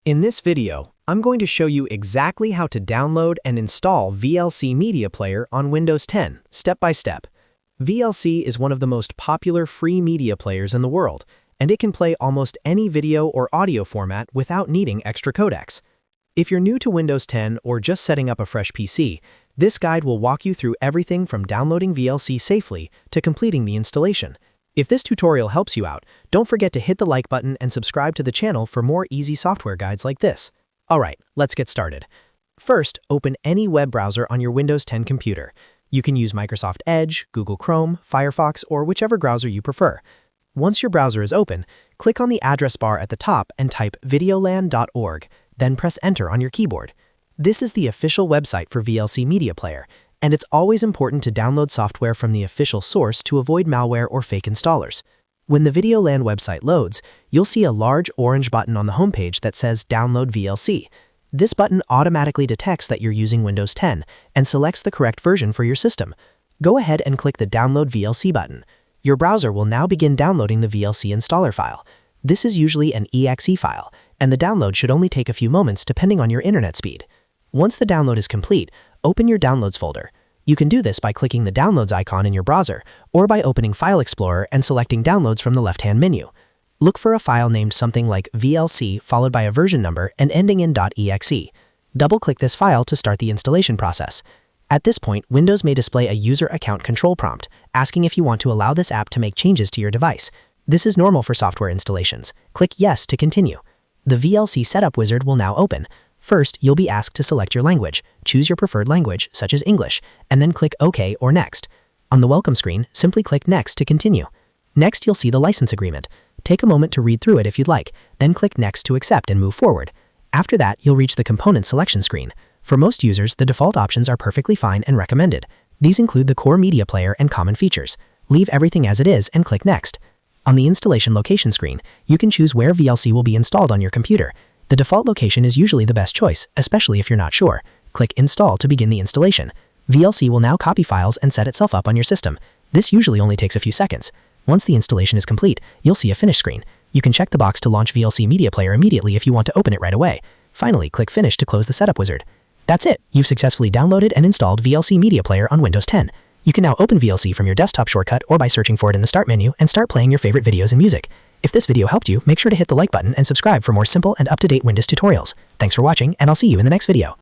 In this video, I'm going to show you exactly how to download and install VLC Media Player on Windows 10, step by step. VLC is one of the most popular free media players in the world, and it can play almost any video or audio format without needing extra codecs. If you're new to Windows 10 or just setting up a fresh PC, this guide will walk you through everything from downloading VLC safely to completing the installation. If this tutorial helps you out, don't forget to hit the like button and subscribe to the channel for more easy software guides like this. Alright, let's get started. First, open any web browser on your Windows 10 computer. You can use Microsoft Edge, Google Chrome, Firefox, or whichever browser you prefer. Once your browser is open, click on the address bar at the top and type videolan.org, then press Enter on your keyboard. This is the official website for VLC Media Player, and it's always important to download software from the official source to avoid malware or fake installers. When the Videolan website loads, you'll see a large orange button on the homepage that says Download VLC. This button automatically detects that you're using Windows 10 and selects the correct version for your system. Go ahead and click the Download VLC button. Your browser will now begin downloading the VLC installer file. This is usually an exe file, and the download should only take a few moments depending on your internet speed. Once the download is complete, open your Downloads folder. You can do this by clicking the Downloads icon in your browser, or by opening File Explorer and selecting Downloads from the left-hand menu. Look for a file named something like VLC followed by a version number and ending in .exe. Double-click this file to start the installation process. At this point, Windows may display a user account control prompt, asking if you want to allow this app to make changes to your device. This is normal for software installations. Click Yes to continue. The VLC setup wizard will now open. First, you'll be asked to select your language. Choose your preferred language, such as English, and then click OK or Next. On the welcome screen, simply click Next to continue. Next, you'll see the license agreement. Take a moment to read through it if you'd like, then click Next to accept and move forward. After that, you'll reach the component selection screen. For most users, the default options are perfectly fine and recommended. These include the core media player and common features. Leave everything as it is and click Next. On the installation location screen, you can choose where VLC will be installed on your computer. The default location is usually the best choice, especially if you're not sure. Click Install to begin the installation. VLC will now copy files and set itself up on your system. This usually only takes a few seconds. Once the installation is complete, you'll see a Finish screen. You can check the box to launch VLC Media Player immediately if you want to open it right away. Finally, click Finish to close the setup wizard. That's it! You've successfully downloaded and installed VLC Media Player on Windows 10. You can now open VLC from your desktop shortcut or by searching for it in the Start menu and start playing your favorite videos and music. If this video helped you, make sure to hit the like button and subscribe for more simple and up-to-date Windows tutorials. Thanks for watching, and I'll see you in the next video.